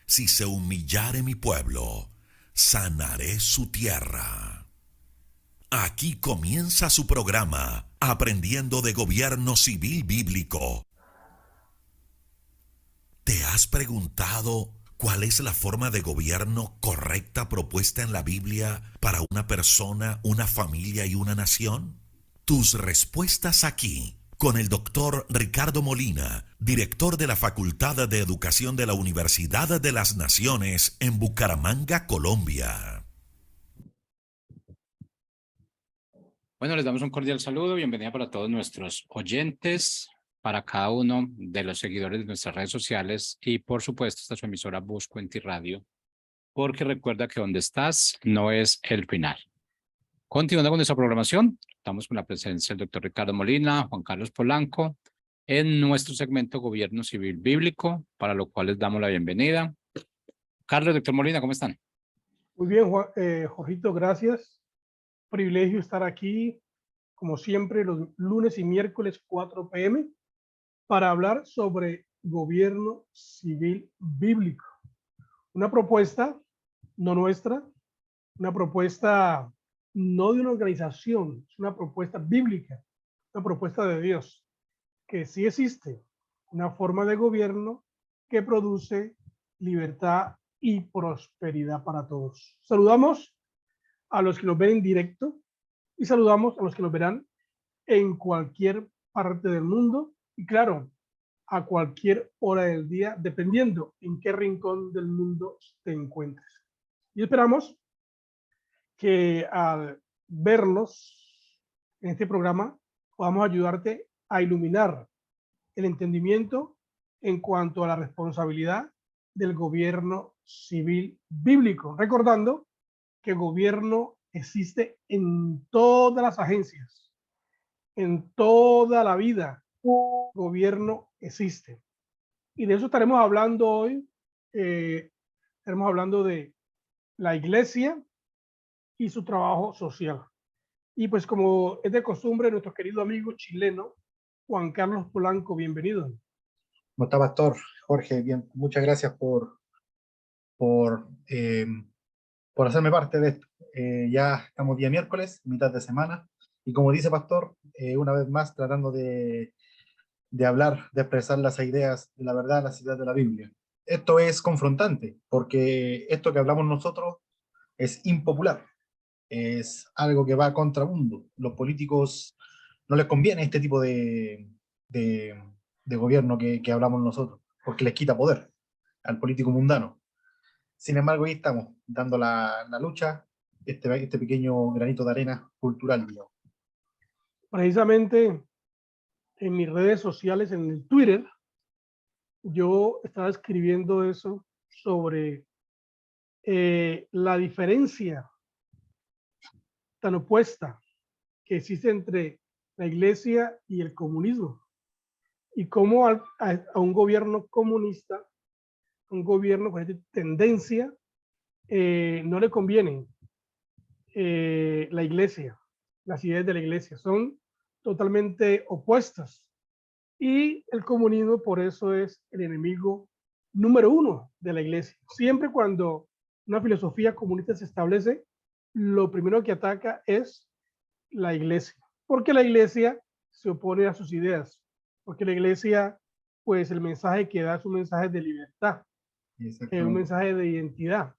Si se humillare mi pueblo, sanaré su tierra. Aquí comienza su programa, Aprendiendo de Gobierno Civil Bíblico. ¿Te has preguntado cuál es la forma de gobierno correcta propuesta en la Biblia para una persona, una familia y una nación? Tus respuestas aquí, con el doctor Ricardo Molina, director de la Facultad de Educación de la Universidad de las Naciones en Bucaramanga, Colombia. Bueno, les damos un cordial saludo, bienvenida para todos nuestros oyentes, para cada uno de los seguidores de nuestras redes sociales y por supuesto esta es su emisora Buscuenti Radio, porque recuerda que donde estás no es el final. Continuando con nuestra programación, estamos con la presencia del doctor Ricardo Molina, Juan Carlos Polanco, en nuestro segmento Gobierno Civil Bíblico, para lo cual les damos la bienvenida. Carlos, doctor Molina, ¿cómo están? Muy bien, Jorgito, gracias. Privilegio estar aquí, como siempre, los lunes y miércoles 4 p.m. para hablar sobre gobierno civil bíblico. Una propuesta no nuestra, una propuesta no de una organización, es una propuesta bíblica, una propuesta de Dios, que sí existe una forma de gobierno que produce libertad y prosperidad para todos. Saludamos a los que nos ven en directo y saludamos a los que nos verán en cualquier parte del mundo y claro, a cualquier hora del día, dependiendo en qué rincón del mundo te encuentres. Y esperamos que al vernos en este programa podamos ayudarte a iluminar el entendimiento en cuanto a la responsabilidad del gobierno civil bíblico, recordando que gobierno existe en todas las agencias, en toda la vida, gobierno existe. Y de eso estaremos hablando hoy, estaremos hablando de la iglesia y su trabajo social. Y pues como es de costumbre, nuestro querido amigo chileno, Juan Carlos Polanco, bienvenido. ¿Cómo está, Pastor? Jorge, bien, muchas gracias por hacerme parte de esto. Ya estamos día miércoles, mitad de semana, y como dice Pastor, una vez más tratando de hablar, de expresar las ideas de la verdad, las ideas de la Biblia. Esto es confrontante, porque esto que hablamos nosotros es impopular, es algo que va a contramundo. Los políticos no les conviene este tipo de gobierno que hablamos nosotros, porque les quita poder al político mundano. Sin embargo, ahí estamos, dando la lucha, este pequeño granito de arena cultural, digamos. Precisamente en mis redes sociales, en el Twitter, yo estaba escribiendo eso sobre la diferencia tan opuesta que existe entre la iglesia y el comunismo y cómo a un gobierno comunista, un gobierno con esta tendencia, no le conviene la iglesia, las ideas de la iglesia son totalmente opuestas y el comunismo por eso es el enemigo número uno de la iglesia. Siempre cuando una filosofía comunista se establece, lo primero que ataca es la iglesia, porque la iglesia se opone a sus ideas, porque la iglesia, pues el mensaje que da es un mensaje de libertad, un mensaje de identidad,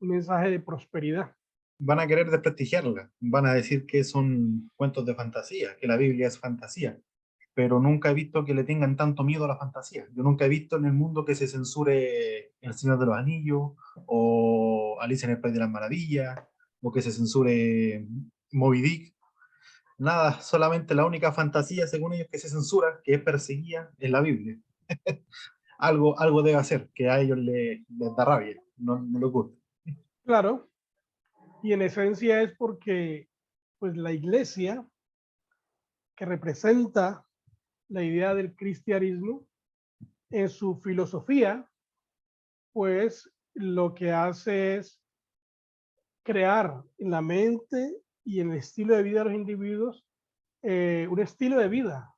un mensaje de prosperidad. Van a querer desprestigiarla, van a decir que son cuentos de fantasía, que la Biblia es fantasía, pero nunca he visto que le tengan tanto miedo a la fantasía. Yo nunca he visto en el mundo que se censure El Señor de los Anillos, o Alicia en el País de las Maravillas, o que se censure Moby Dick. Nada, solamente la única fantasía, según ellos, que se censura, que es perseguida, es la Biblia. algo debe hacer, que a ellos les da rabia, no les gusta. Claro, Y en esencia es porque pues la iglesia, que representa la idea del cristianismo, en su filosofía, pues lo que hace es crear en la mente y en el estilo de vida de los individuos un estilo de vida,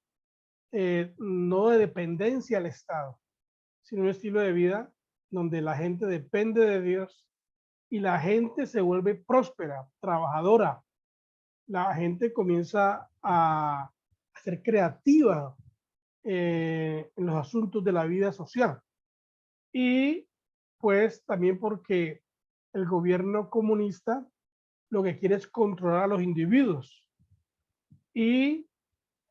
no de dependencia al Estado, sino un estilo de vida donde la gente depende de Dios y la gente se vuelve próspera, trabajadora. La gente comienza a ser creativa en los asuntos de la vida social. Y pues también porque el gobierno comunista lo que quiere es controlar a los individuos y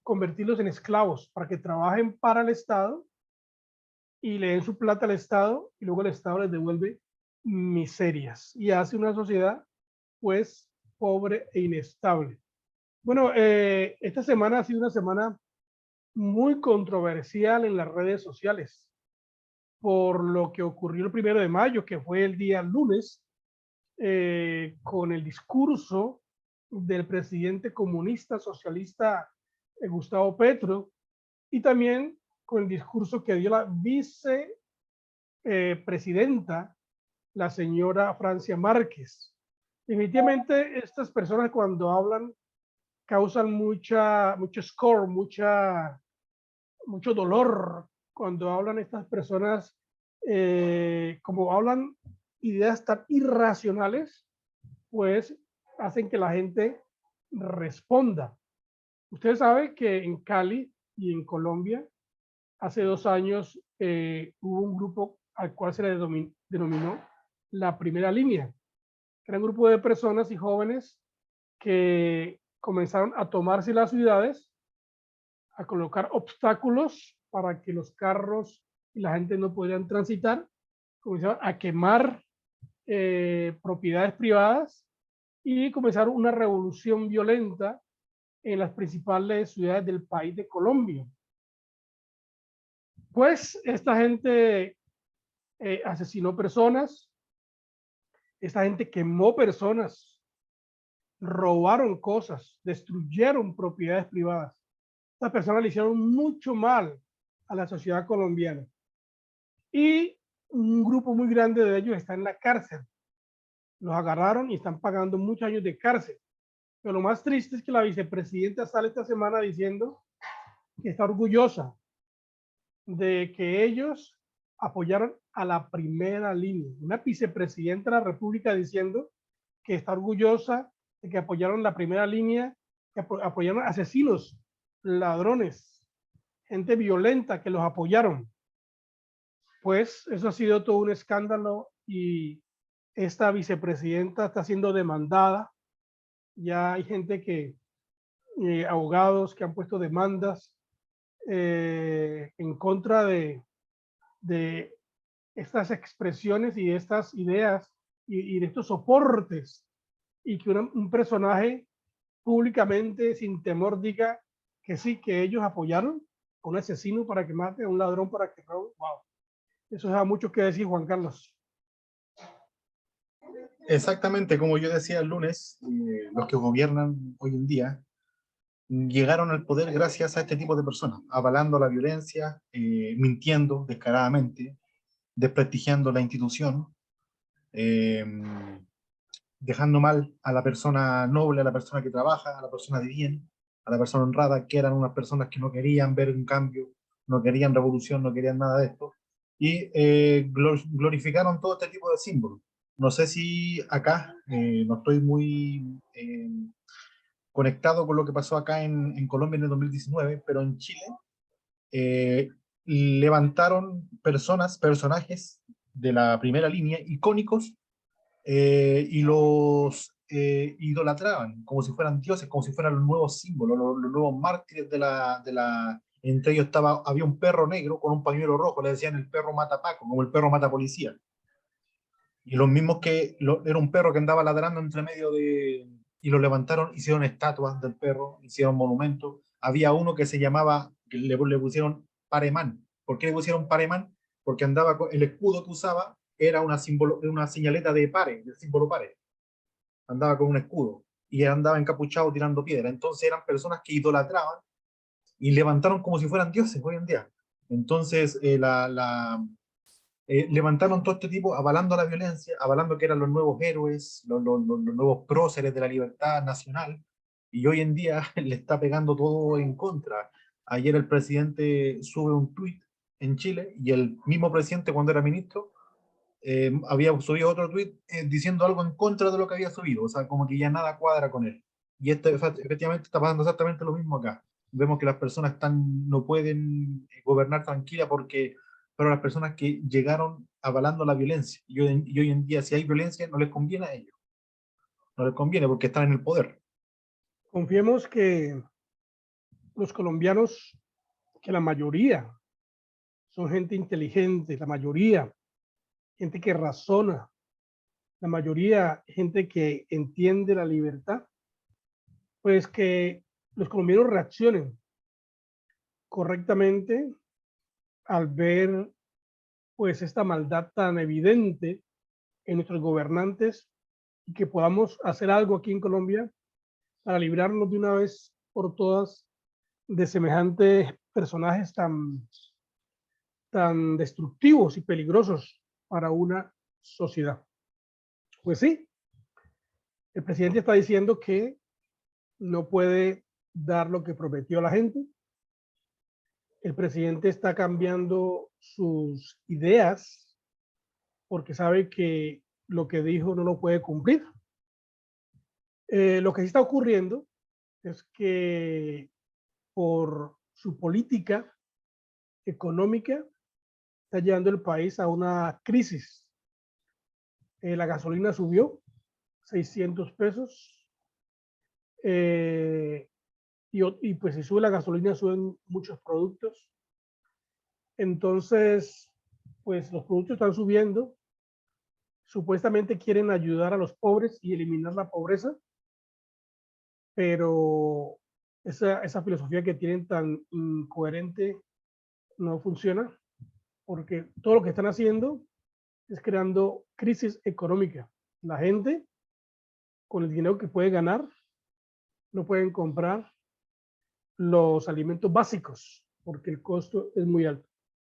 convertirlos en esclavos para que trabajen para el Estado y le den su plata al Estado y luego el Estado les devuelve miserias y hace una sociedad pues pobre e inestable. Bueno, esta semana ha sido una semana muy controversial en las redes sociales por lo que ocurrió el 1 de mayo, que fue el día lunes, con el discurso del presidente comunista socialista Gustavo Petro, y también con el discurso que dio la vicepresidenta, la señora Francia Márquez. Definitivamente estas personas cuando hablan causan mucho score, mucho dolor. Cuando hablan estas personas, como hablan ideas tan irracionales, pues hacen que la gente responda. Usted sabe que en Cali y en Colombia, hace 2 años, hubo un grupo al cual se le denominó la primera línea. Era un grupo de personas y jóvenes que comenzaron a tomarse las ciudades, a colocar obstáculos para que los carros y la gente no pudieran transitar, comenzaron a quemar propiedades privadas y comenzaron una revolución violenta en las principales ciudades del país de Colombia. Pues esta gente asesinó personas, esta gente quemó personas, robaron cosas, destruyeron propiedades privadas. Estas personas le hicieron mucho mal a la sociedad colombiana. Y un grupo muy grande de ellos está en la cárcel. Los agarraron y están pagando muchos años de cárcel. Pero lo más triste es que la vicepresidenta sale esta semana diciendo que está orgullosa de que ellos apoyaron a la primera línea. Una vicepresidenta de la República diciendo que está orgullosa de que apoyaron la primera línea, que apoyaron asesinos, ladrones, gente violenta que los apoyaron. Pues eso ha sido todo un escándalo y esta vicepresidenta está siendo demandada. Ya hay gente que, abogados que han puesto demandas en contra de estas expresiones y de estas ideas y de estos soportes, y que un personaje públicamente sin temor diga que sí, que ellos apoyaron a un asesino para que mate, a un ladrón para que robe. Wow, eso da mucho que decir, Juan Carlos. Exactamente, como yo decía el lunes, los que gobiernan hoy en día llegaron al poder gracias a este tipo de personas, avalando la violencia, mintiendo descaradamente, desprestigiando la institución, dejando mal a la persona noble, a la persona que trabaja, a la persona de bien, a la persona honrada, que eran unas personas que no querían ver un cambio, no querían revolución, no querían nada de esto, y glorificaron todo este tipo de símbolos. No sé si acá, no estoy muy conectado con lo que pasó acá en Colombia en el 2019, pero en Chile levantaron personajes de la primera línea, icónicos, y los idolatraban como si fueran dioses, como si fueran los nuevos símbolos, los nuevos mártires de la... Entre ellos había un perro negro con un pañuelo rojo, le decían el perro mata Paco, como el perro mata policía. Y los mismos era un perro que andaba ladrando entre medio de... Y lo levantaron, hicieron estatuas del perro, hicieron monumentos. Había uno que se llamaba, que le pusieron Paremán. ¿Por qué le pusieron Paremán? Porque andaba el escudo que usaba era una señaleta de pare, del símbolo pare. andaba con un escudo y él andaba encapuchado tirando piedra. Entonces eran personas que idolatraban y levantaron como si fueran dioses hoy en día. Entonces levantaron todo este tipo avalando la violencia, avalando que eran los nuevos héroes, los nuevos próceres de la libertad nacional, y hoy en día le está pegando todo en contra. Ayer el presidente sube un tuit en Chile y el mismo presidente cuando era ministro había subido otro tuit diciendo algo en contra de lo que había subido, o sea, como que ya nada cuadra con él. Y esto efectivamente está pasando exactamente lo mismo acá. Vemos que las personas no pueden gobernar tranquila porque pero las personas que llegaron avalando la violencia. Y hoy en día, si hay violencia, no les conviene a ellos. No les conviene porque están en el poder. Confiemos que los colombianos, que la mayoría son gente inteligente, la mayoría, gente que razona, la mayoría, gente que entiende la libertad, pues que los colombianos reaccionen correctamente al ver pues esta maldad tan evidente en nuestros gobernantes y que podamos hacer algo aquí en Colombia para librarnos de una vez por todas de semejantes personajes tan destructivos y peligrosos para una sociedad. Pues sí, el presidente está diciendo que no puede dar lo que prometió a la gente. El presidente está cambiando sus ideas porque sabe que lo que dijo no lo puede cumplir. Lo que sí está ocurriendo es que por su política económica está llevando el país a una crisis. La gasolina subió 600 pesos y pues si sube la gasolina suben muchos productos. Entonces, pues los productos están subiendo. Supuestamente quieren ayudar a los pobres y eliminar la pobreza, pero esa filosofía que tienen tan incoherente no funciona, porque todo lo que están haciendo es creando crisis económica. La gente, con el dinero que puede ganar, no pueden comprar los alimentos básicos, porque el costo es muy alto.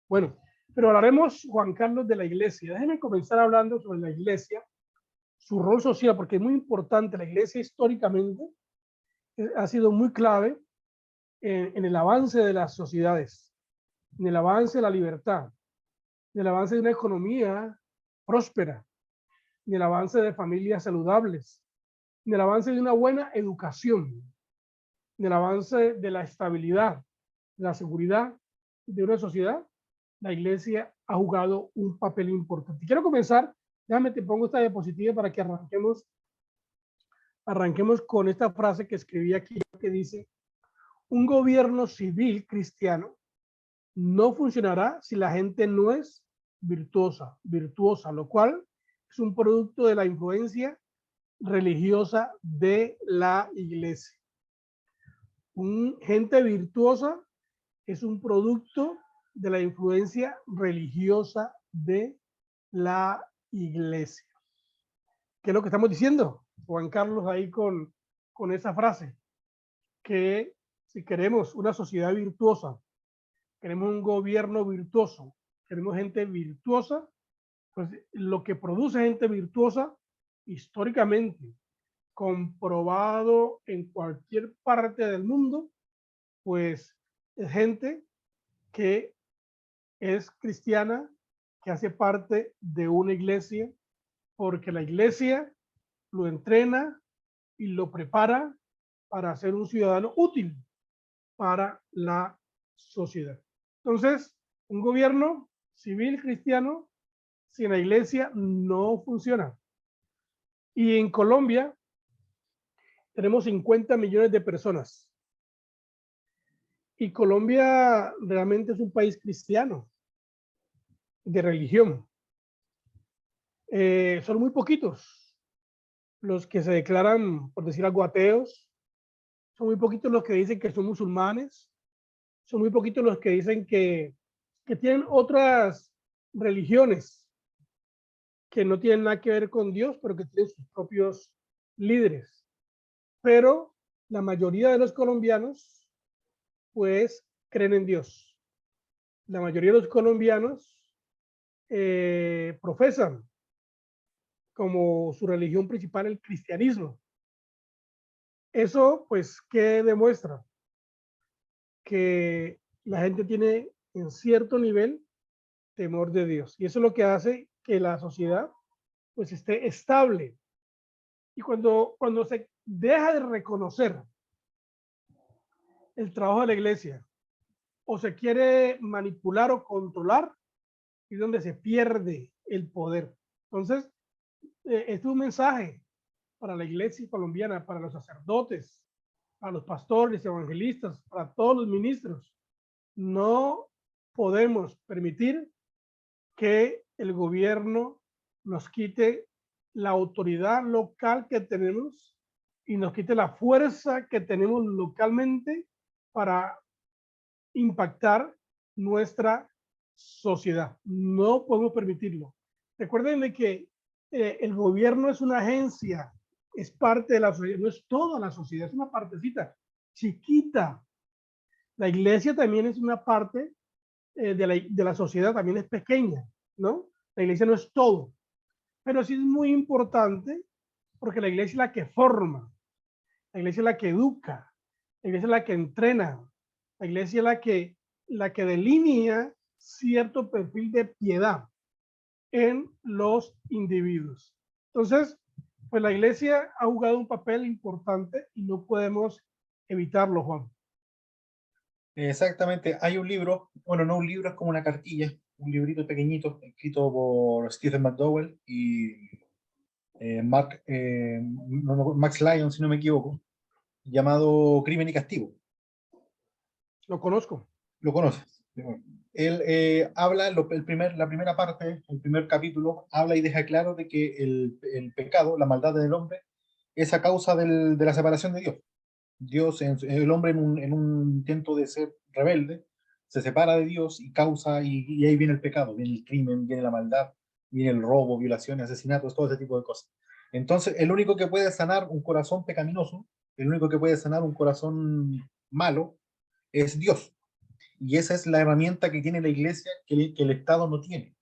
Bueno, pero hablaremos, Juan Carlos, de la iglesia. Déjenme comenzar hablando sobre la iglesia, su rol social, porque es muy importante. La iglesia históricamente ha sido muy clave en el avance de las sociedades, en el avance de la libertad, en el avance de una economía próspera, en el avance de familias saludables, en el avance de una buena educación, en el avance de la estabilidad, de la seguridad de una sociedad. La iglesia ha jugado un papel importante. Quiero comenzar, déjame te pongo esta diapositiva para que arranquemos con esta frase que escribí aquí, que dice: un gobierno civil cristiano no funcionará si la gente no es virtuosa, lo cual es un producto de la influencia religiosa de la iglesia. Gente virtuosa es un producto de la influencia religiosa de la iglesia. ¿Qué es lo que estamos diciendo, Juan Carlos, ahí con esa frase? Que si queremos una sociedad virtuosa, queremos un gobierno virtuoso, queremos gente virtuosa, pues lo que produce gente virtuosa, históricamente comprobado en cualquier parte del mundo, pues es gente que es cristiana, que hace parte de una iglesia, porque la iglesia lo entrena y lo prepara para ser un ciudadano útil para la sociedad. Entonces, un gobierno civil cristiano sin la iglesia no funciona. Y en Colombia tenemos 50 millones de personas. Y Colombia realmente es un país cristiano, de religión. Son muy poquitos los que se declaran, por decir algo, ateos. Son muy poquitos los que dicen que son musulmanes. Son muy poquitos los que dicen que tienen otras religiones que no tienen nada que ver con Dios, pero que tienen sus propios líderes, pero la mayoría de los colombianos pues creen en Dios. La mayoría de los colombianos profesan como su religión principal el cristianismo. Eso, pues, ¿qué demuestra? Que la gente tiene en cierto nivel temor de Dios. Y eso es lo que hace que la sociedad, pues, esté estable. Y cuando se deja de reconocer el trabajo de la iglesia o se quiere manipular o controlar, es donde se pierde el poder. Entonces, este es un mensaje para la iglesia colombiana, para los sacerdotes, para los pastores, evangelistas, para todos los ministros. No podemos permitir que el gobierno nos quite la autoridad local que tenemos y nos quite la fuerza que tenemos localmente para impactar nuestra sociedad. No podemos permitirlo. Recuerden de que el gobierno es una agencia, es parte de la sociedad, no es toda la sociedad, es una partecita chiquita. La iglesia también es una parte de la sociedad, también es pequeña, ¿no? La iglesia no es todo, pero sí es muy importante porque la iglesia es la que forma, la iglesia es la que educa, la iglesia es la que entrena, la iglesia es la que delinea cierto perfil de piedad en los individuos. Entonces, pues la iglesia ha jugado un papel importante y no podemos evitarlo, Juan. Exactamente, hay un libro, bueno, no un libro, es como una cartilla, un librito pequeñito, escrito por Stephen McDowell y Max Lyon, si no me equivoco, llamado Crimen y Castigo. Lo conozco. ¿Lo conoces? Él habla, la primera parte, el primer capítulo, habla y deja claro de que el pecado, la maldad del hombre, es a causa de la separación de Dios. El hombre en un intento de ser rebelde, se separa de Dios y causa, y ahí viene el pecado, viene el crimen, viene la maldad, viene el robo, violaciones, asesinatos, todo ese tipo de cosas. Entonces, el único que puede sanar un corazón pecaminoso, el único que puede sanar un corazón malo, es Dios. Y esa es la herramienta que tiene la iglesia que el Estado no tiene.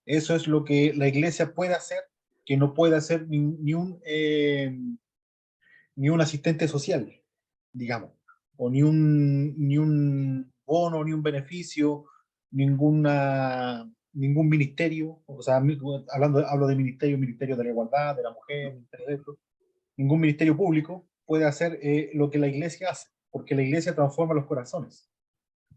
Eso es lo que la iglesia puede hacer, que no puede hacer ni un asistente social, digamos, o ni un bono, ni un beneficio, ningún ministerio, o sea, hablo de ministerio de la igualdad, de la mujer, ministerio de esto, ningún ministerio público puede hacer lo que la iglesia hace, porque la iglesia transforma los corazones.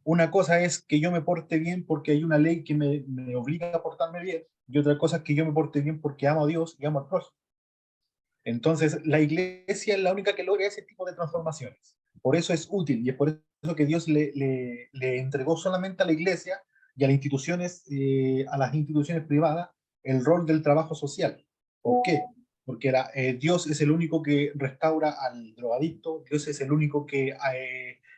Una cosa es que yo me porte bien porque hay una ley que me obliga a portarme bien, y otra cosa es que yo me porte bien porque amo a Dios y amo al prójimo. Entonces, la iglesia es la única que logra ese tipo de transformaciones. Por eso es útil y es por eso que Dios le entregó solamente a la iglesia y a las instituciones privadas el rol del trabajo social. ¿Por qué? Porque Dios es el único que restaura al drogadicto, Dios es el único que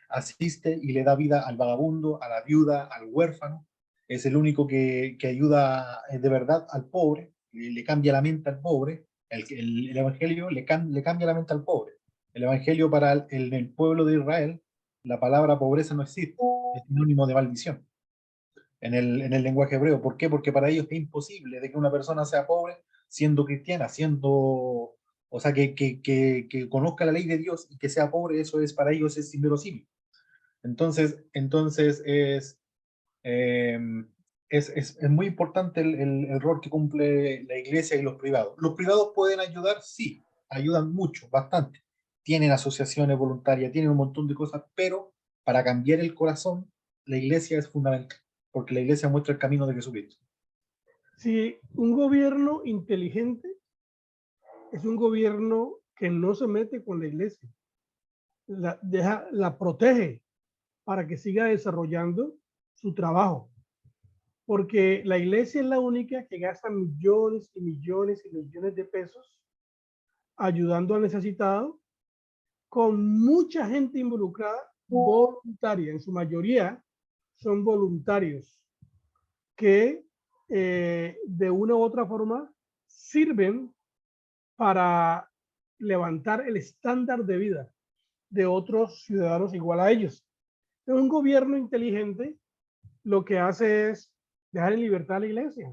asiste y le da vida al vagabundo, a la viuda, al huérfano, es el único que ayuda de verdad al pobre, le cambia la mente al pobre. El Evangelio le cambia la mente al pobre. El Evangelio para el pueblo de Israel, la palabra pobreza no existe, es sinónimo de maldición en el lenguaje hebreo. ¿Por qué? Porque para ellos es imposible de que una persona sea pobre siendo cristiana, o sea, que conozca la ley de Dios y que sea pobre, eso es para ellos es inverosímil. Entonces eh, es muy importante el rol que cumple la iglesia y los privados. ¿Los privados pueden ayudar? Sí, ayudan mucho, bastante. Tienen asociaciones voluntarias, tienen un montón de cosas, pero para cambiar el corazón, la iglesia es fundamental, porque la iglesia muestra el camino de Jesucristo. Si un gobierno inteligente es un gobierno que no se mete con la iglesia, la protege para que siga desarrollando su trabajo. Porque la iglesia es la única que gasta millones y millones y millones de pesos ayudando al necesitado, con mucha gente involucrada, voluntaria. En su mayoría son voluntarios que de una u otra forma sirven para levantar el estándar de vida de otros ciudadanos igual a ellos. Un gobierno inteligente lo que hace es dejar en libertad a la iglesia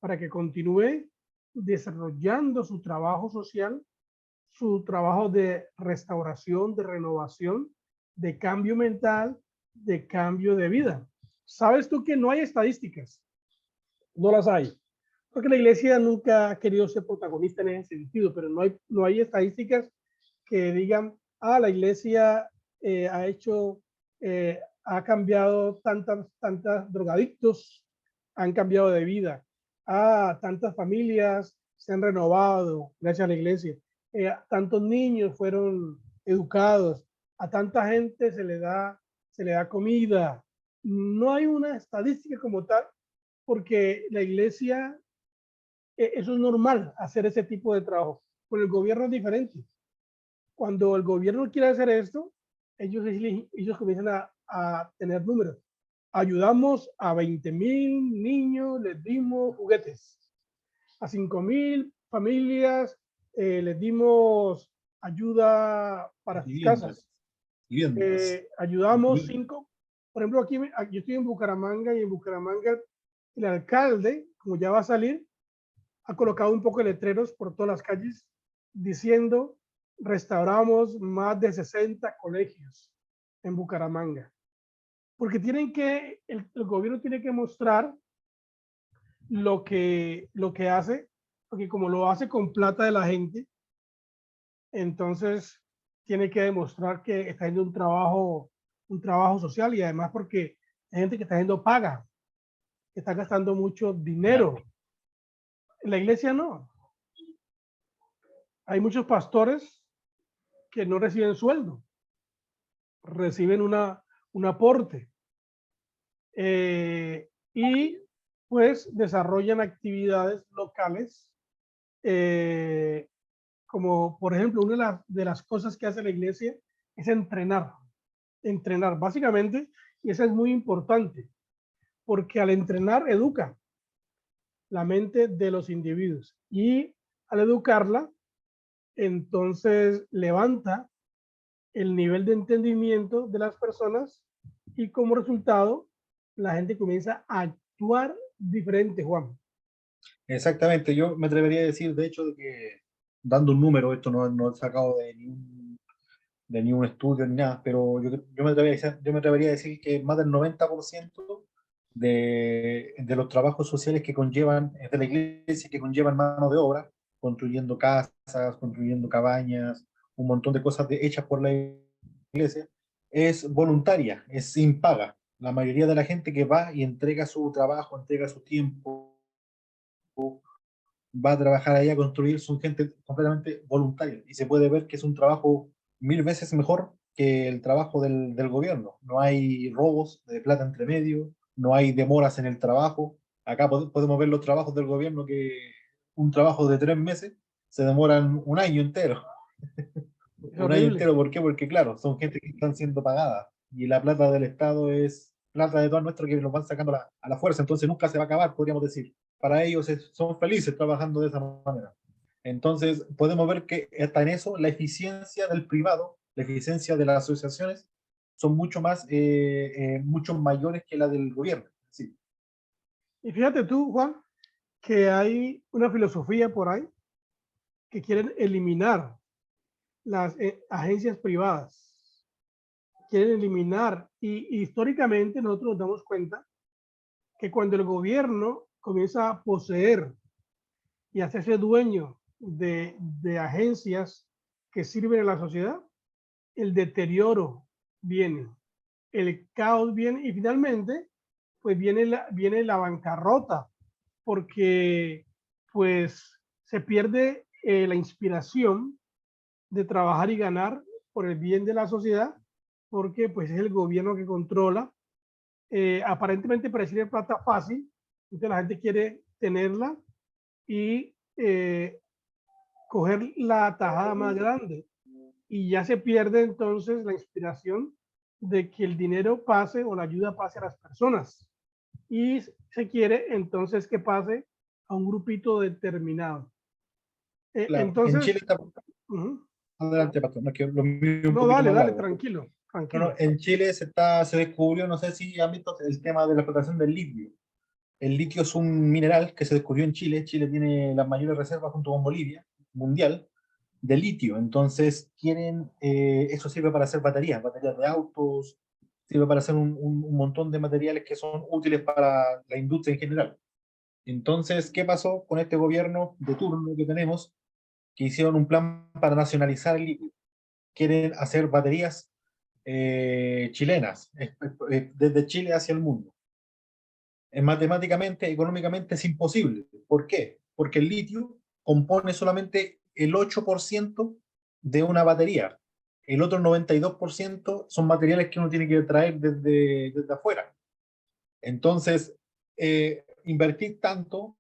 para que continúe desarrollando su trabajo social, su trabajo de restauración, de renovación, de cambio mental, de cambio de vida. ¿Sabes tú que no hay estadísticas? No las hay. Porque la iglesia nunca ha querido ser protagonista en ese sentido, pero no hay estadísticas que digan, la iglesia ha cambiado tantas drogadictos, han cambiado de vida. Tantas familias se han renovado gracias a la iglesia. Tantos niños fueron educados. A tanta gente se le da comida. No hay una estadística como tal, porque la iglesia, eso es normal, hacer ese tipo de trabajo. Pero el gobierno es diferente. Cuando el gobierno quiere hacer esto, ellos comienzan a tener números. Ayudamos a 20,000 niños, les dimos juguetes. A 5,000 familias les dimos ayuda para sus casas. Ayudamos 5. Por ejemplo, aquí yo estoy en Bucaramanga, y en Bucaramanga el alcalde, como ya va a salir, ha colocado un poco de letreros por todas las calles diciendo: restauramos más de 60 colegios en Bucaramanga. Porque el gobierno tiene que mostrar lo que hace, porque como lo hace con plata de la gente, entonces tiene que demostrar que está haciendo un trabajo social, y además porque hay gente que está haciendo paga, que está gastando mucho dinero. En la iglesia no. Hay muchos pastores que no reciben sueldo, reciben un aporte, y pues desarrollan actividades locales, como por ejemplo una de las cosas que hace la iglesia es entrenar básicamente, y eso es muy importante, porque al entrenar educa la mente de los individuos, y al educarla entonces levanta el nivel de entendimiento de las personas, y como resultado la gente comienza a actuar diferente, Juan. Exactamente, yo me atrevería a decir, de hecho, de que dando un número, esto no he sacado de ningún estudio ni nada, pero yo me atrevería a decir que más del 90% de los trabajos sociales que conllevan, de la iglesia, que conllevan mano de obra, construyendo casas, construyendo cabañas, un montón de cosas hechas por la iglesia, es voluntaria, es sin paga. La mayoría de la gente que va y entrega su trabajo, entrega su tiempo, va a trabajar ahí a construir, son gente completamente voluntaria, y se puede ver que es un trabajo 1000 veces mejor que el trabajo del gobierno. No hay robos de plata entre medio, no hay demoras en el trabajo. Acá podemos ver los trabajos del gobierno, que un trabajo de 3 meses se demoran un año entero. Un año entero, ¿por qué? Porque claro, son gente que están siendo pagadas, y la plata del Estado es plata de todos nuestros, que nos van sacando a la fuerza, entonces nunca se va a acabar, podríamos decir. Para ellos son felices trabajando de esa manera. Entonces podemos ver que hasta en eso la eficiencia del privado, la eficiencia de las asociaciones son mucho mayores que la del gobierno. Sí. Y fíjate tú, Juan, que hay una filosofía por ahí que quieren eliminar las agencias privadas. Quieren eliminar, y históricamente nosotros nos damos cuenta que cuando el gobierno comienza a poseer y hacerse dueño de agencias que sirven a la sociedad, el deterioro viene, el caos viene, y finalmente pues viene la bancarrota, porque pues se pierde la inspiración de trabajar y ganar por el bien de la sociedad, porque pues es el gobierno que controla. Aparentemente pareciera plata fácil, entonces la gente quiere tenerla y coger la tajada más grande, y ya se pierde entonces la inspiración de que el dinero pase, o la ayuda pase a las personas, y se quiere entonces que pase a un grupito determinado. Claro. Entonces, Ujú. Adelante, pastor. No, es que lo mío es un No, poquito dale, más dale, largo. tranquilo, No, tranquilo. en Chile se descubrió, no sé si han visto el tema de la explotación del litio. El litio es un mineral que se descubrió en Chile. Chile tiene las mayores reservas junto con Bolivia, mundial, de litio. Entonces, eso sirve para hacer baterías de autos, sirve para hacer un montón de materiales que son útiles para la industria en general. Entonces, ¿qué pasó con este gobierno de turno que tenemos? Que hicieron un plan para nacionalizar el litio. Quieren hacer baterías chilenas, desde Chile hacia el mundo. Matemáticamente, económicamente es imposible. ¿Por qué? Porque el litio compone solamente el 8% de una batería. El otro 92% son materiales que uno tiene que traer desde afuera. Entonces, invertir tanto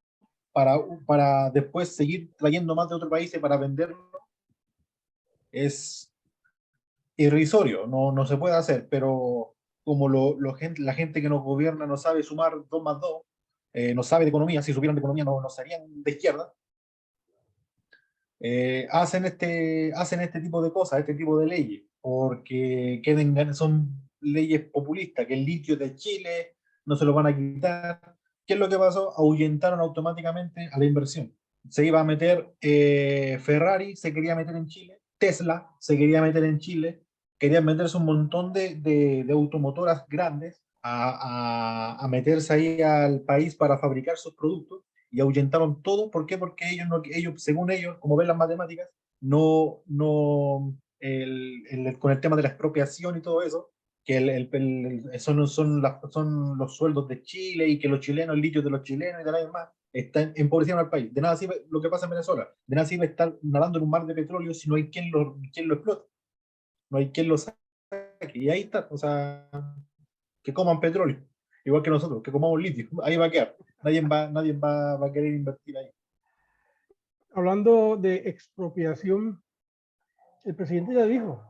para después seguir trayendo más de otros países para venderlo es irrisorio, no se puede hacer, pero como la gente que nos gobierna no sabe sumar 2 más 2, no sabe de economía, si supieran de economía no serían de izquierda, hacen este tipo de cosas, este tipo de leyes, porque son leyes populistas, que el litio de Chile no se lo van a quitar. ¿Qué es lo que pasó? Ahuyentaron automáticamente a la inversión. Se iba a meter Ferrari, se quería meter en Chile, Tesla se quería meter en Chile, querían meterse un montón de automotoras grandes a meterse ahí al país para fabricar sus productos y ahuyentaron todo. ¿Por qué? Porque ellos, según ellos, como ven las matemáticas, con el tema de la expropiación y todo eso, que son los sueldos de Chile y que los chilenos, el litio de los chilenos y de la demás, están empobreciendo al país. De nada sirve lo que pasa en Venezuela, de nada sirve estar nadando en un mar de petróleo si no hay quien lo explote, no hay quien lo saque. Y ahí está, o sea, que coman petróleo, igual que nosotros, que comamos litio, ahí va a quedar. Nadie va a querer invertir ahí. Hablando de expropiación, el presidente ya dijo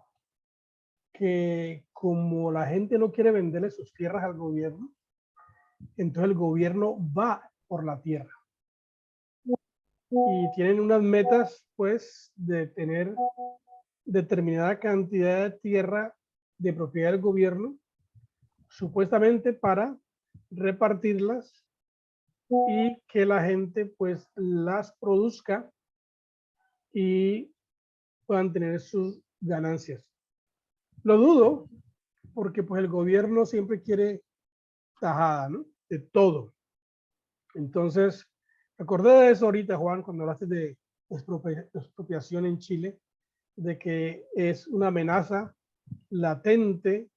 que como la gente no quiere venderle sus tierras al gobierno, entonces el gobierno va por la tierra. Y tienen unas metas, pues, de tener determinada cantidad de tierra de propiedad del gobierno, supuestamente para repartirlas y que la gente, pues, las produzca y puedan tener sus ganancias. Lo dudo, porque pues el gobierno siempre quiere tajada, ¿no? De todo. Entonces, acordé de eso ahorita, Juan, cuando hablaste de expropiación en Chile, de que es una amenaza latente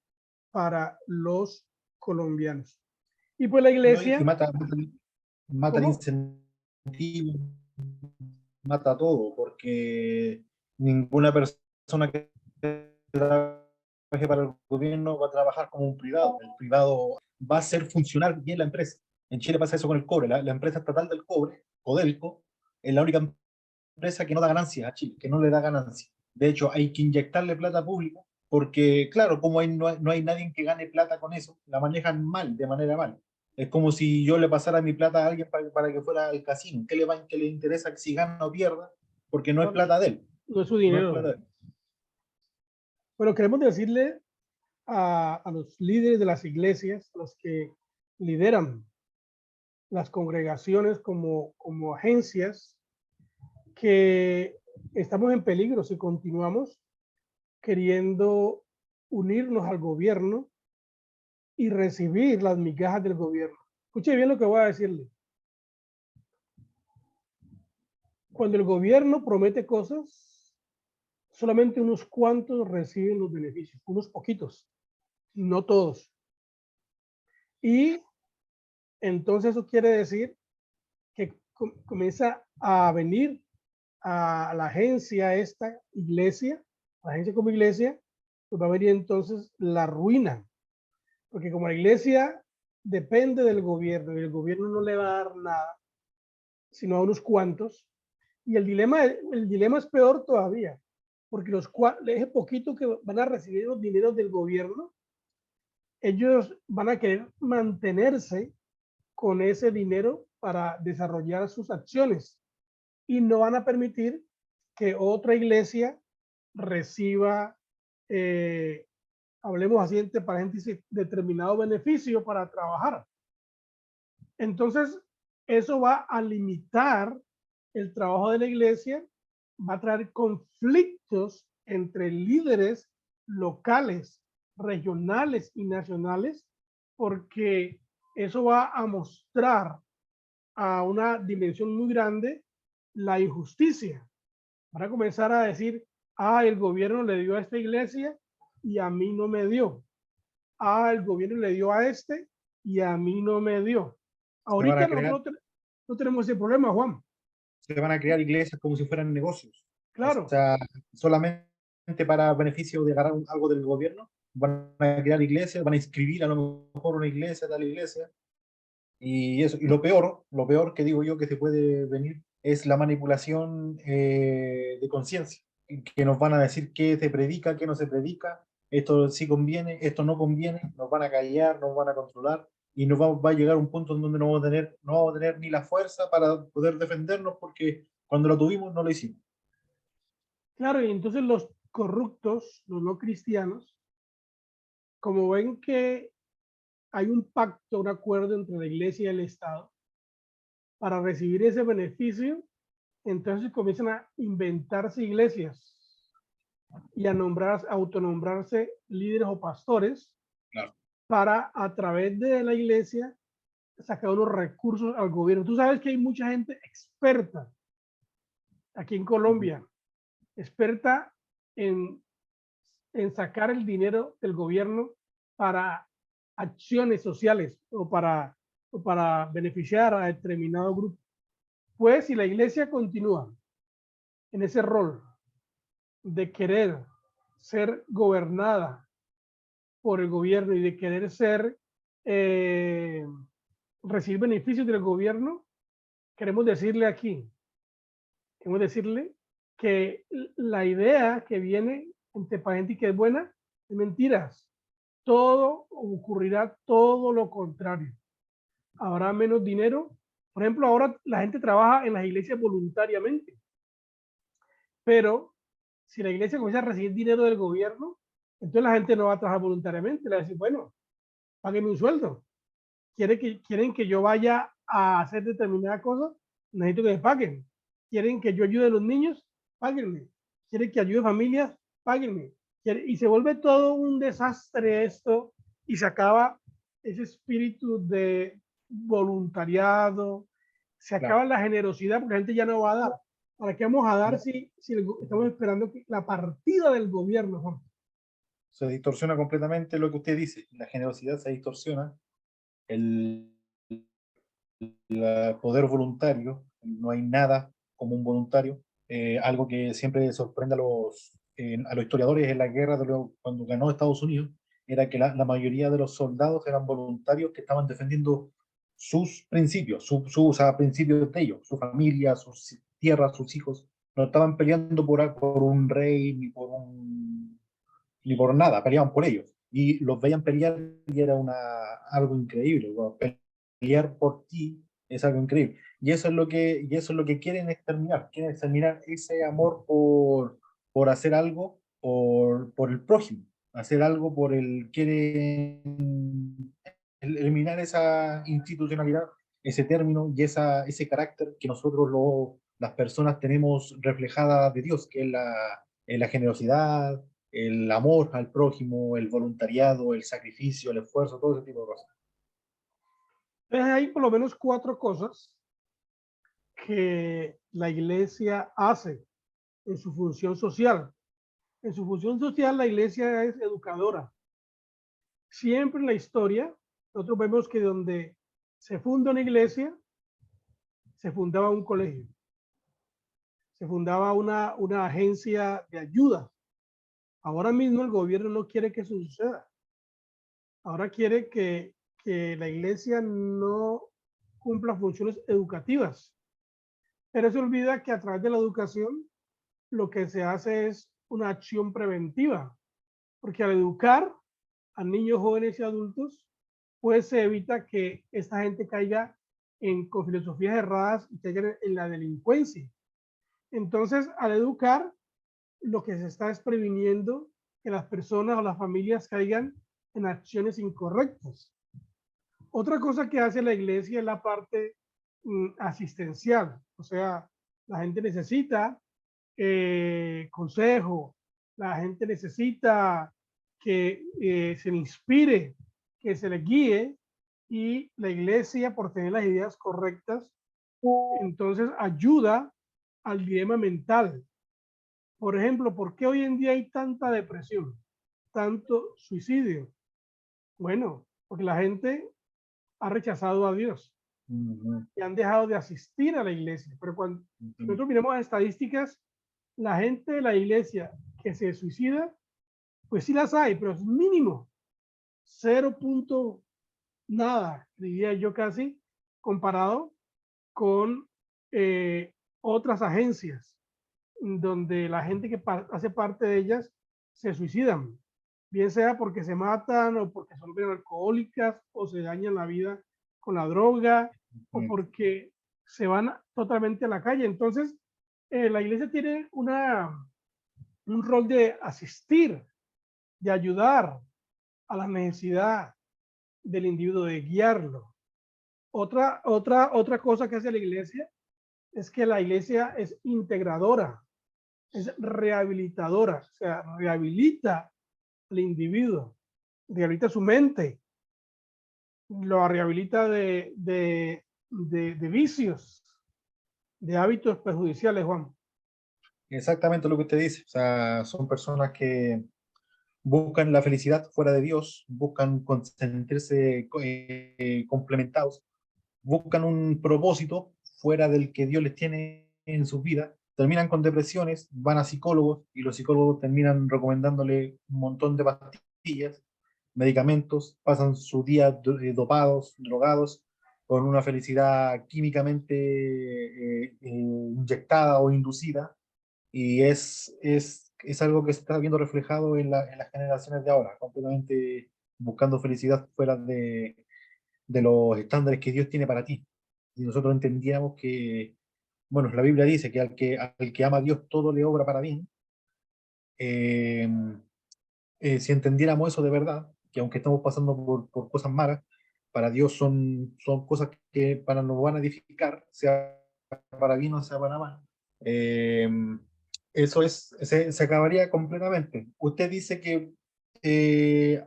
para los colombianos. Y pues la No, y iglesia, mata el ¿cómo? incentivo, mata todo, porque ninguna persona que trabaje para el gobierno va a trabajar como un privado. El privado va a hacer funcionar bien la empresa. En Chile pasa eso con el cobre. La empresa estatal del cobre, Codelco, es la única empresa que no da ganancias a Chile, que no le da ganancias. De hecho, hay que inyectarle plata pública, porque claro, como no hay nadie que gane plata con eso, la manejan mal, de manera mal. Es como si yo le pasara mi plata a alguien para que fuera al casino. ¿Qué le interesa si gana o pierda? Porque no es No, plata de él. no es su No es plata dinero. de él. Bueno, queremos decirle a los líderes de las iglesias, a los que lideran las congregaciones como agencias, que estamos en peligro si continuamos queriendo unirnos al gobierno y recibir las migajas del gobierno. Escuche bien lo que voy a decirle. Cuando el gobierno promete cosas, solamente unos cuantos reciben los beneficios, unos poquitos, no todos. Y entonces eso quiere decir que comienza a venir a la agencia, esta iglesia, la agencia como iglesia, pues va a venir entonces la ruina, porque como la iglesia depende del gobierno y el gobierno no le va a dar nada, sino a unos cuantos, y el dilema es peor todavía, porque ese poquito que van a recibir los dineros del gobierno, ellos van a querer mantenerse con ese dinero para desarrollar sus acciones y no van a permitir que otra iglesia reciba, hablemos así entre paréntesis, determinado beneficio para trabajar. Entonces, eso va a limitar el trabajo de la iglesia, va a traer conflictos entre líderes locales, regionales y nacionales, porque eso va a mostrar a una dimensión muy grande la injusticia. Van a comenzar a decir, el gobierno le dio a esta iglesia y a mí no me dio. El gobierno le dio a este y a mí no me dio. Ahorita nosotros no tenemos ese problema, Juan. Se van a crear iglesias como si fueran negocios. Claro. O sea, solamente para beneficio de ganar algo del gobierno, van a crear iglesias, van a inscribir a lo mejor una iglesia, tal iglesia. Y eso, y lo peor que digo yo que se puede venir es la manipulación de conciencia, que nos van a decir qué se predica, qué no se predica, esto sí conviene, esto no conviene, nos van a callar, nos van a controlar, y va a llegar un punto en donde no vamos a tener ni la fuerza para poder defendernos, porque cuando lo tuvimos no lo hicimos. Claro, y entonces los corruptos, los no cristianos, como ven que hay un pacto, un acuerdo entre la iglesia y el Estado para recibir ese beneficio, entonces comienzan a inventarse iglesias y a autonombrarse líderes o pastores, claro, para a través de la iglesia sacar unos recursos al gobierno. Tú sabes que hay mucha gente experta aquí en Colombia, experta en sacar el dinero del gobierno para acciones sociales o para beneficiar a determinado grupo. Pues si la iglesia continúa en ese rol de querer ser gobernada por el gobierno y de querer recibir beneficios del gobierno, queremos decirle que la idea que viene entre paréntesis que es buena, es mentiras. Todo ocurrirá todo lo contrario. Habrá menos dinero. Por ejemplo, ahora la gente trabaja en las iglesias voluntariamente, pero si la iglesia comienza a recibir dinero del gobierno, entonces la gente no va a trabajar voluntariamente. Le va a decir, bueno, páguenme un sueldo. Quieren que yo vaya a hacer determinada cosa, necesito que me paguen. Quieren que yo ayude a los niños, páguenme. Quieren que ayude a familias, páguenme. Y se vuelve todo un desastre esto, y se acaba ese espíritu de voluntariado, se acaba la generosidad, porque la gente ya no va a dar. ¿Para qué vamos a dar si estamos esperando la partida del gobierno, Juan? Se distorsiona completamente lo que usted dice, la generosidad se distorsiona, el poder voluntario, no hay nada como un voluntario, algo que siempre sorprende a los historiadores en la guerra cuando ganó Estados Unidos, era que la mayoría de los soldados eran voluntarios que estaban defendiendo sus principios, o sea, principios de ellos, su familia, sus tierras, sus hijos, no estaban peleando por un rey ni por nada, peleaban por ellos. Y los veían pelear y era algo increíble. Pelear por ti es algo increíble. Y eso es lo que quieren exterminar. Quieren exterminar ese amor por hacer algo por el prójimo. Hacer algo quieren eliminar esa institucionalidad, ese término y ese carácter que nosotros las personas tenemos reflejada de Dios, que es la generosidad, el amor al prójimo, el voluntariado, el sacrificio, el esfuerzo, todo ese tipo de cosas. Entonces hay por lo menos 4 cosas que la iglesia hace en su función social. En su función social, la iglesia es educadora. Siempre en la historia, nosotros vemos que donde se funda una iglesia, se fundaba un colegio, se fundaba una agencia de ayuda. Ahora mismo el gobierno no quiere que eso suceda. Ahora quiere que la iglesia no cumpla funciones educativas. Pero se olvida que a través de la educación lo que se hace es una acción preventiva, porque al educar a niños, jóvenes y adultos, pues se evita que esta gente caiga con filosofías erradas y caiga en la delincuencia. Entonces, al educar, lo que se está es previniendo que las personas o las familias caigan en acciones incorrectas. Otra cosa que hace la iglesia es la parte asistencial, o sea, la gente necesita consejo, la gente necesita que se le inspire, que se le guíe, y la iglesia, por tener las ideas correctas, entonces ayuda al dilema mental. Por ejemplo, ¿por qué hoy en día hay tanta depresión, tanto suicidio? Bueno, porque la gente ha rechazado a Dios y han dejado de asistir a la iglesia. Pero cuando nosotros miramos las estadísticas, la gente de la iglesia que se suicida, pues sí las hay, pero es mínimo, 0. Nada, diría yo casi, comparado con otras agencias donde la gente que hace parte de ellas se suicidan, bien sea porque se matan o porque son bien alcohólicas o se dañan la vida con la droga o porque se van totalmente a la calle. Entonces, la iglesia tiene un rol de asistir, de ayudar a la necesidad del individuo, de guiarlo. Otra cosa que hace la iglesia es que la iglesia es integradora, es rehabilitadora, o sea, rehabilita al individuo, rehabilita su mente, lo rehabilita de vicios, de hábitos perjudiciales, Juan. Exactamente lo que usted dice. O sea, son personas que buscan la felicidad fuera de Dios, buscan sentirse complementados, buscan un propósito fuera del que Dios les tiene en sus vidas, terminan con depresiones, van a psicólogos y los psicólogos terminan recomendándole un montón de pastillas, medicamentos, pasan su día dopados, drogados, con una felicidad químicamente inyectada o inducida, y es algo que se está viendo reflejado en las generaciones de ahora, completamente buscando felicidad fuera de los estándares que Dios tiene para ti. Y nosotros entendiéramos que, bueno, la Biblia dice que al que ama a Dios todo le obra para bien. Eh, si entendiéramos eso de verdad, que aunque estamos pasando por cosas malas, para Dios son cosas que para nos van a edificar, sea para bien o sea para mal. Eh, se acabaría completamente. Usted dice que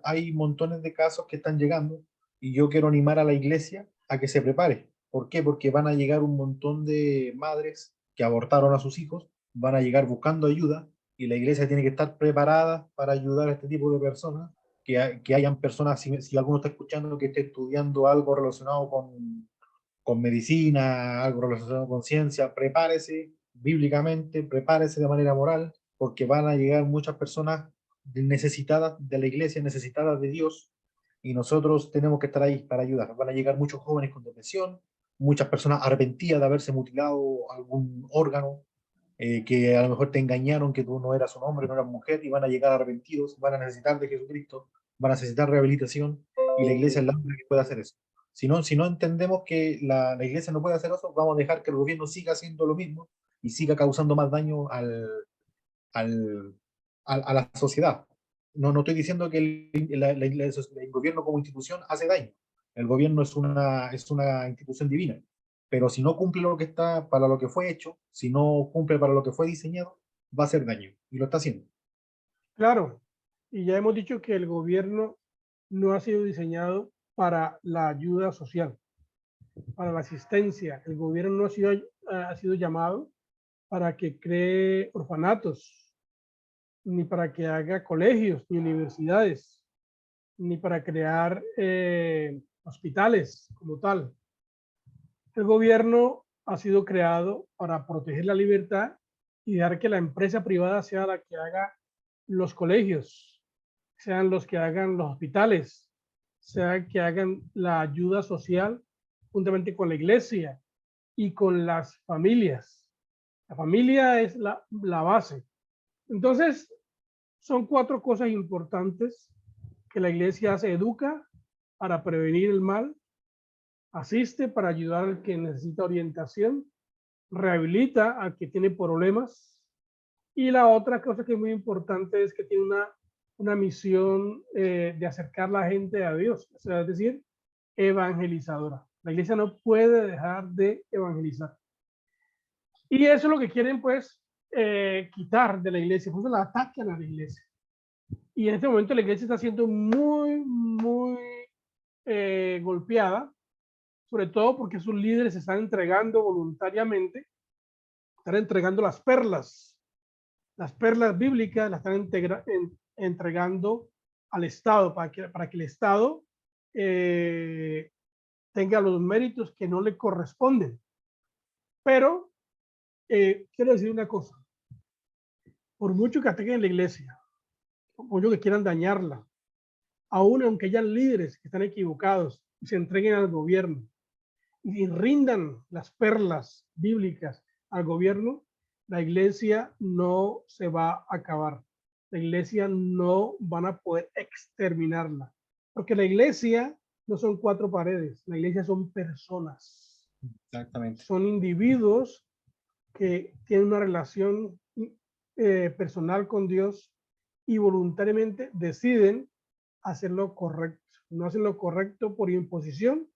hay montones de casos que están llegando y yo quiero animar a la iglesia a que se prepare. ¿Por qué? Porque van a llegar un montón de madres que abortaron a sus hijos, van a llegar buscando ayuda y la iglesia tiene que estar preparada para ayudar a este tipo de personas, que hayan personas, si alguno está escuchando, que esté estudiando algo relacionado con medicina, algo relacionado con ciencia, prepárese bíblicamente, prepárese de manera moral, porque van a llegar muchas personas necesitadas de la iglesia, necesitadas de Dios, y nosotros tenemos que estar ahí para ayudar. Van a llegar muchos jóvenes con depresión, muchas personas arrepentidas de haberse mutilado algún órgano, que a lo mejor te engañaron, que tú no eras un hombre, no eras mujer, y van a llegar arrepentidos, van a necesitar de Jesucristo, van a necesitar rehabilitación, y la iglesia es la única que puede hacer eso. Si no entendemos que la iglesia no puede hacer eso, vamos a dejar que el gobierno siga haciendo lo mismo y siga causando más daño a la sociedad. No estoy diciendo que el gobierno como institución hace daño. El gobierno es una institución divina. Pero si no cumple lo que está para lo que fue hecho, si no cumple para lo que fue diseñado, va a hacer daño. Y lo está haciendo. Claro, y ya hemos dicho que el gobierno no ha sido diseñado para la ayuda social, para la asistencia. El gobierno no ha sido llamado para que cree orfanatos, ni para que haga colegios, ni universidades, ni para crear hospitales como tal. El gobierno ha sido creado para proteger la libertad y dejar que la empresa privada sea la que haga los colegios, sean los que hagan los hospitales, sean que hagan la ayuda social juntamente con la iglesia y con las familias. La familia es la base. Entonces, son 4 cosas importantes que la iglesia hace: educa para prevenir el mal, asiste para ayudar al que necesita orientación rehabilita al que tiene problemas. Y la otra cosa que es muy importante es que tiene una misión de acercar a la gente a Dios, o sea, es decir, evangelizadora. La iglesia no puede dejar de evangelizar. Y eso es lo que quieren, pues, quitar de la iglesia, pues la atacan a la iglesia. Y en este momento la iglesia está siendo muy golpeada, sobre todo porque sus líderes se están entregando voluntariamente, están entregando las perlas bíblicas, las están entregando al Estado para que el Estado tenga los méritos que no le corresponden. Pero quiero decir una cosa, por mucho que ataquen la iglesia, por mucho que quieran dañarla, aún aunque hayan líderes que están equivocados y se entreguen al gobierno y rindan las perlas bíblicas al gobierno, la iglesia no se va a acabar. La iglesia no van a poder exterminarla, porque la iglesia no son 4 paredes, la iglesia son personas. Exactamente. Son individuos que tienen una relación personal con Dios y voluntariamente deciden hacer lo correcto. No hacen lo correcto por imposición,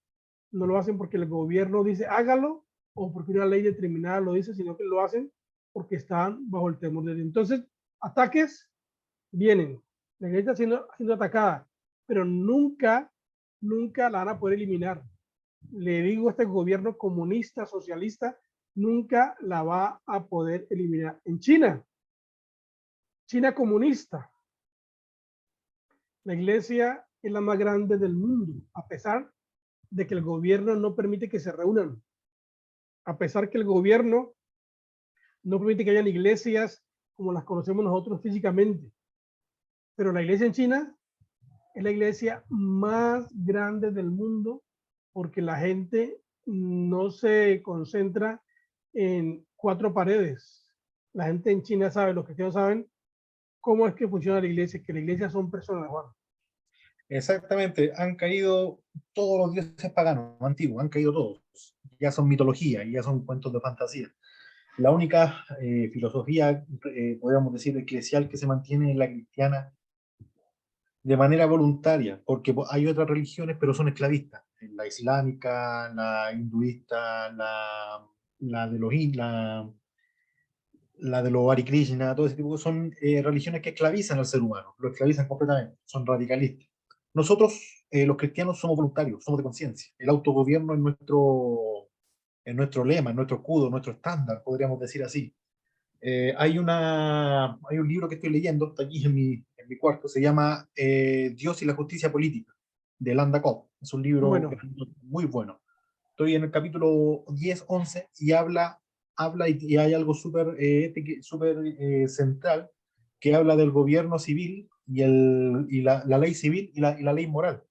no lo hacen porque el gobierno dice hágalo o porque una ley determinada lo dice, sino que lo hacen porque están bajo el temor de Dios. Entonces, ataques vienen. La iglesia está siendo atacada, pero nunca la van a poder eliminar. Le digo a este gobierno comunista, socialista, nunca la va a poder eliminar. En China comunista, la iglesia es la más grande del mundo, a pesar de que el gobierno no permite que se reúnan, a pesar que el gobierno no permite que hayan iglesias como las conocemos nosotros físicamente. Pero la iglesia en China es la iglesia más grande del mundo porque la gente no se concentra en 4 paredes. La gente en China sabe, los cristianos saben cómo es que funciona la iglesia, que la iglesia son personas, Juan. Exactamente, han caído todos los dioses paganos antiguos, han caído todos. Ya son mitología, ya son cuentos de fantasía. La única filosofía, podríamos decir, eclesial que se mantiene es la cristiana de manera voluntaria, porque hay otras religiones, pero son esclavistas. La islámica, la hinduista, la de los la de los Hare Krishna, todo ese tipo, son religiones que esclavizan al ser humano, lo esclavizan completamente, son radicalistas. Nosotros, los cristianos, somos voluntarios, somos de conciencia. El autogobierno es nuestro lema, es nuestro escudo, nuestro estándar, podríamos decir así. Hay un libro que estoy leyendo, está aquí en mi cuarto, se llama Dios y la justicia política, de Landa Cobb. Es un libro muy bueno. Estoy en el capítulo 10, 11 y habla y hay algo súper central que habla del gobierno civil y la ley civil y la ley moral.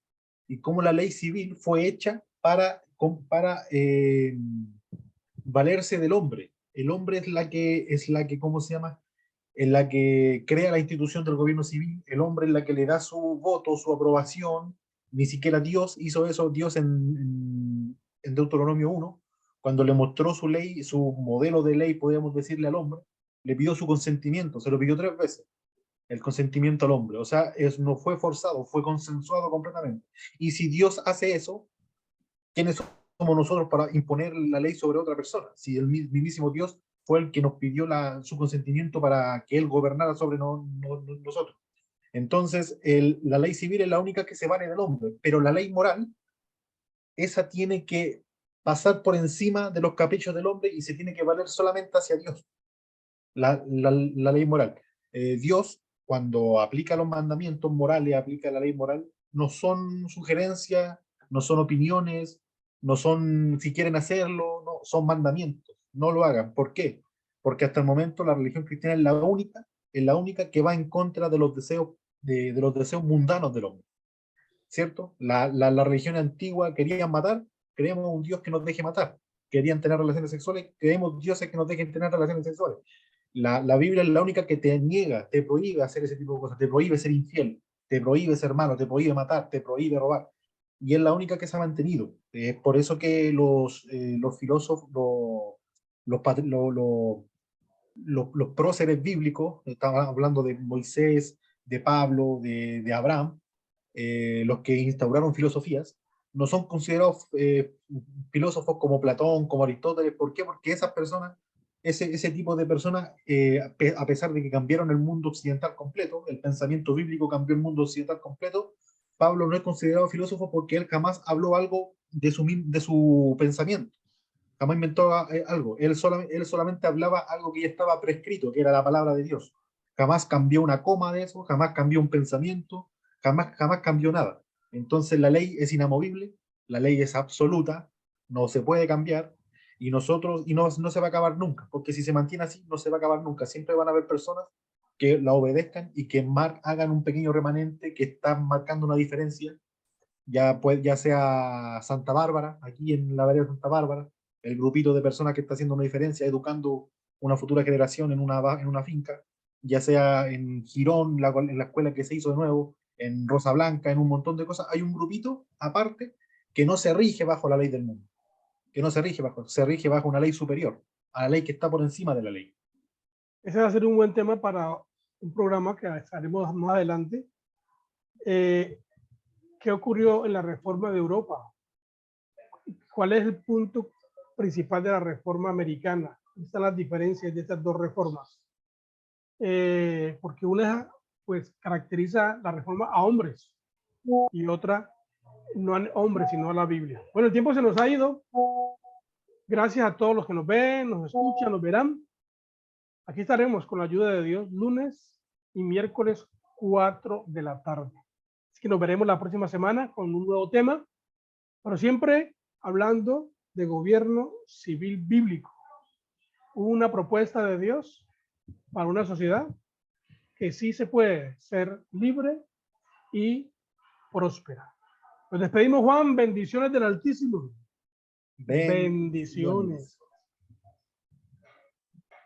Y cómo la ley civil fue hecha para valerse del hombre. El hombre es la que, ¿cómo se llama? Es la que crea la institución del gobierno civil, el hombre es la que le da su voto, su aprobación. Ni siquiera Dios hizo eso. Dios en Deuteronomio 1, cuando le mostró su ley, su modelo de ley, podríamos decirle al hombre, le pidió su consentimiento, se lo pidió 3 veces, el consentimiento al hombre. O sea, no fue forzado, fue consensuado completamente. Y si Dios hace eso, ¿quiénes somos nosotros para imponer la ley sobre otra persona? Si el mismísimo Dios fue el que nos pidió su consentimiento para que Él gobernara sobre nosotros. Entonces, la ley civil es la única que se vale del hombre, pero la ley moral, esa tiene que pasar por encima de los caprichos del hombre y se tiene que valer solamente hacia Dios. La ley moral. Dios, cuando aplica los mandamientos morales, aplica la ley moral, no son sugerencias, no son opiniones, no son si quieren hacerlo, no, son mandamientos. No lo hagan. ¿Por qué? Porque hasta el momento la religión cristiana es la única que va en contra de los deseos, de los deseos mundanos del hombre. ¿Cierto? La religión antigua querían matar, creemos un Dios que nos deje matar. Querían tener relaciones sexuales, creemos dioses que nos dejen tener relaciones sexuales. La Biblia es la única que te niega, te prohíbe hacer ese tipo de cosas, te prohíbe ser infiel, te prohíbe ser malo, te prohíbe matar, te prohíbe robar. Y es la única que se ha mantenido. Es por eso que los filósofos, los próceres bíblicos, estaba hablando de Moisés, de Pablo, de Abraham, los que instauraron filosofías, no son considerados filósofos como Platón, como Aristóteles. ¿Por qué? Porque esas personas, ese tipo de personas, a pesar de que cambiaron el mundo occidental completo, el pensamiento bíblico cambió el mundo occidental completo, Pablo no es considerado filósofo porque él jamás habló algo de su pensamiento, jamás inventó algo, él solamente hablaba algo que ya estaba prescrito, que era la palabra de Dios. Jamás cambió una coma de eso, jamás cambió un pensamiento, jamás cambió nada. Entonces la ley es inamovible, la ley es absoluta, no se puede cambiar, y no se va a acabar nunca, porque si se mantiene así, no se va a acabar nunca. Siempre van a haber personas que la obedezcan y que hagan un pequeño remanente que están marcando una diferencia, ya sea Santa Bárbara, aquí en la vereda de Santa Bárbara, el grupito de personas que está haciendo una diferencia, educando una futura generación en una finca, ya sea en Girón, en la escuela que se hizo de nuevo, en Rosa Blanca, en un montón de cosas. Hay un grupito aparte que no se rige bajo la ley del mundo, que no se rige bajo una ley superior, a la ley que está por encima de la ley. Ese va a ser un buen tema para un programa que haremos más adelante. ¿Qué ocurrió en la reforma de Europa? ¿Cuál es el punto principal de la reforma americana? ¿Cuáles están las diferencias de estas dos reformas? Porque una pues caracteriza la reforma a hombres y otra no a hombres, sino a la Biblia. Bueno, el tiempo se nos ha ido. Gracias a todos los que nos ven, nos escuchan, nos verán. Aquí estaremos con la ayuda de Dios lunes y miércoles 4 de la tarde. Así que nos veremos la próxima semana con un nuevo tema, pero siempre hablando de gobierno civil bíblico. Una propuesta de Dios para una sociedad que sí se puede ser libre y próspera. Nos despedimos, Juan. Bendiciones del Altísimo. Bendiciones.